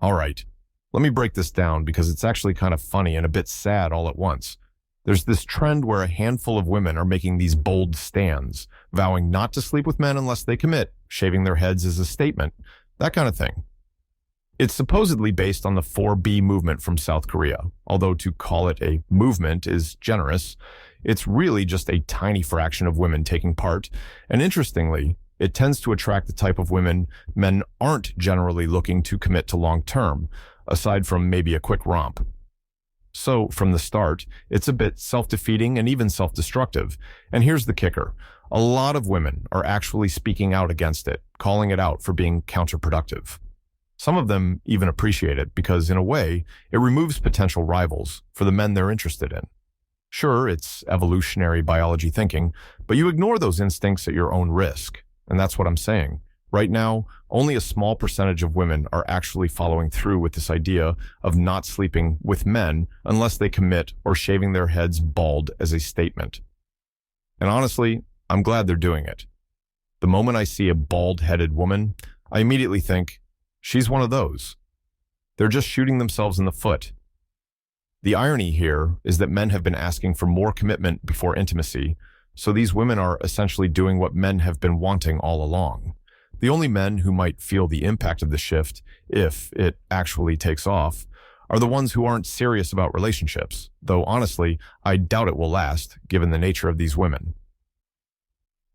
All right, let me break this down because it's actually kind of funny and a bit sad all at once. There's this trend where a handful of women are making these bold stands, vowing not to sleep with men unless they commit, shaving their heads as a statement, that kind of thing. It's supposedly based on the 4B movement from South Korea, although to call it a movement is generous. It's really just a tiny fraction of women taking part, and interestingly, it tends to attract the type of women men aren't generally looking to commit to long term, aside from maybe a quick romp. So, from the start, it's a bit self-defeating and even self-destructive. And here's the kicker. A lot of women are actually speaking out against it, calling it out for being counterproductive. Some of them even appreciate it because, in a way, it removes potential rivals for the men they're interested in. Sure, it's evolutionary biology thinking, but you ignore those instincts at your own risk. And that's what I'm saying. Right now, only a small percentage of women are actually following through with this idea of not sleeping with men unless they commit or shaving their heads bald as a statement. And honestly, I'm glad they're doing it. The moment I see a bald-headed woman, I immediately think, she's one of those. They're just shooting themselves in the foot. The irony here is that men have been asking for more commitment before intimacy, so these women are essentially doing what men have been wanting all along. The only men who might feel the impact of the shift, if it actually takes off, are the ones who aren't serious about relationships, though honestly, I doubt it will last, given the nature of these women.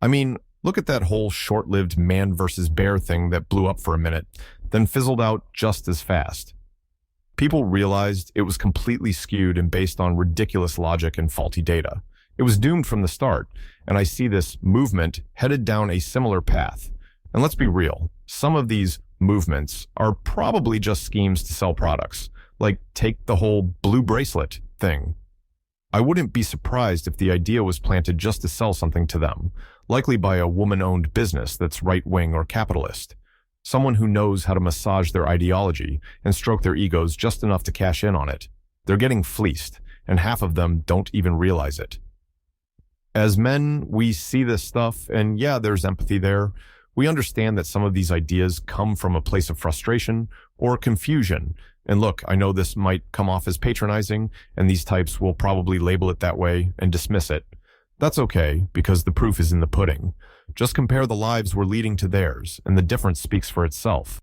I mean, look at that whole short-lived man versus bear thing that blew up for a minute, then fizzled out just as fast. People realized it was completely skewed and based on ridiculous logic and faulty data. It was doomed from the start, and I see this movement headed down a similar path. And let's be real, some of these movements are probably just schemes to sell products, like take the whole blue bracelet thing. I wouldn't be surprised if the idea was planted just to sell something to them, likely by a woman-owned business that's right-wing or capitalist. Someone who knows how to massage their ideology and stroke their egos just enough to cash in on it. They're getting fleeced, and half of them don't even realize it. As men, we see this stuff, and yeah, there's empathy there. We understand that some of these ideas come from a place of frustration or confusion. And look, I know this might come off as patronizing, and these types will probably label it that way and dismiss it. That's okay, because the proof is in the pudding. Just compare the lives we're leading to theirs, and the difference speaks for itself.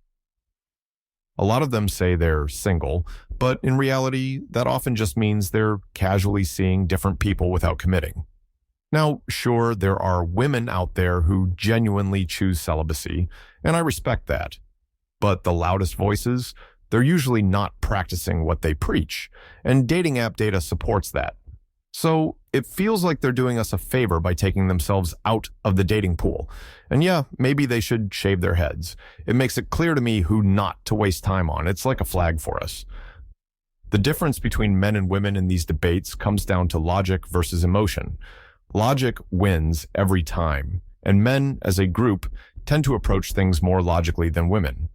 A lot of them say they're single, but in reality, that often just means they're casually seeing different people without committing. Now, sure, there are women out there who genuinely choose celibacy, and I respect that. But the loudest voices, they're usually not practicing what they preach, and dating app data supports that. So it feels like they're doing us a favor by taking themselves out of the dating pool. And yeah, maybe they should shave their heads. It makes it clear to me who not to waste time on. It's like a flag for us. The difference between men and women in these debates comes down to logic versus emotion. Logic wins every time, and men, as a group, tend to approach things more logically than women.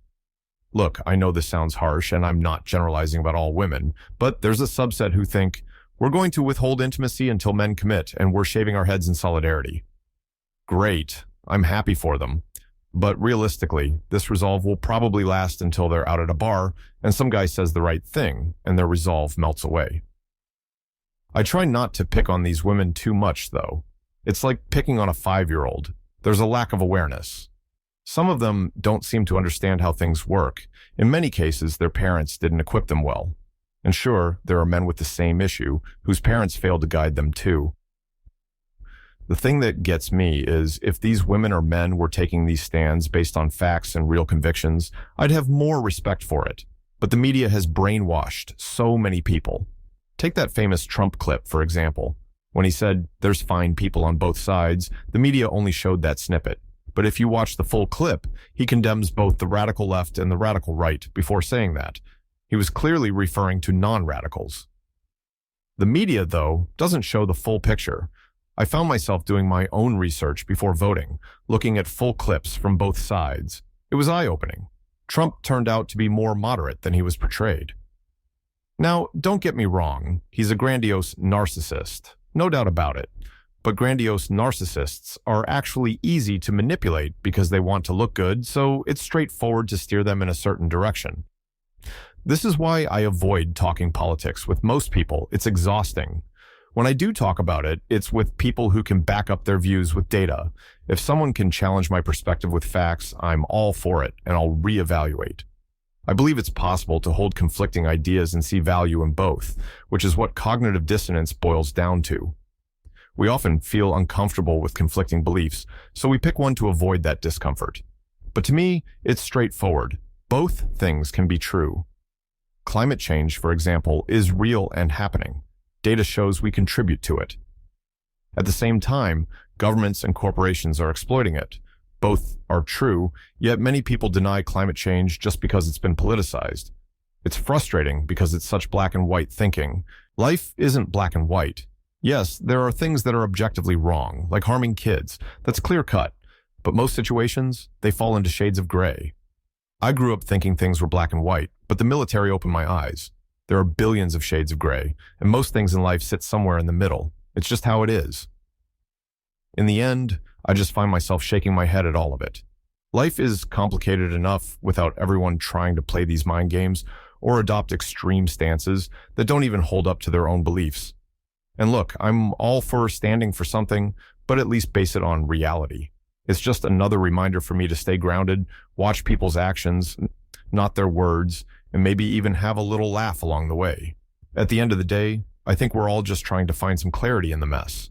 Look, I know this sounds harsh, and I'm not generalizing about all women, but there's a subset who think, we're going to withhold intimacy until men commit, and we're shaving our heads in solidarity. Great, I'm happy for them. But realistically, this resolve will probably last until they're out at a bar, and some guy says the right thing, and their resolve melts away. I try not to pick on these women too much, though. It's like picking on a 5-year-old. There's a lack of awareness. Some of them don't seem to understand how things work. In many cases, their parents didn't equip them well. And sure, there are men with the same issue, whose parents failed to guide them too. The thing that gets me is, if these women or men were taking these stands based on facts and real convictions, I'd have more respect for it. But the media has brainwashed so many people. Take that famous Trump clip, for example. When he said, there's fine people on both sides, the media only showed that snippet. But if you watch the full clip, he condemns both the radical left and the radical right before saying that. He was clearly referring to non-radicals. The media, though, doesn't show the full picture. I found myself doing my own research before voting, looking at full clips from both sides. It was eye-opening. Trump turned out to be more moderate than he was portrayed. Now, don't get me wrong, he's a grandiose narcissist, no doubt about it. But grandiose narcissists are actually easy to manipulate because they want to look good, so it's straightforward to steer them in a certain direction. This is why I avoid talking politics with most people. It's exhausting. When I do talk about it, it's with people who can back up their views with data. If someone can challenge my perspective with facts, I'm all for it, and I'll reevaluate. I believe it's possible to hold conflicting ideas and see value in both, which is what cognitive dissonance boils down to. We often feel uncomfortable with conflicting beliefs, so we pick one to avoid that discomfort. But to me, it's straightforward. Both things can be true. Climate change, for example, is real and happening. Data shows we contribute to it. At the same time, governments and corporations are exploiting it. Both are true, yet many people deny climate change just because it's been politicized. It's frustrating because it's such black and white thinking. Life isn't black and white. Yes, there are things that are objectively wrong, like harming kids. That's clear-cut. But most situations, they fall into shades of gray. I grew up thinking things were black and white, but the military opened my eyes. There are billions of shades of gray, and most things in life sit somewhere in the middle. It's just how it is. In the end, I just find myself shaking my head at all of it. Life is complicated enough without everyone trying to play these mind games or adopt extreme stances that don't even hold up to their own beliefs. And look, I'm all for standing for something, but at least base it on reality. It's just another reminder for me to stay grounded, watch people's actions, not their words, and maybe even have a little laugh along the way. At the end of the day, I think we're all just trying to find some clarity in the mess.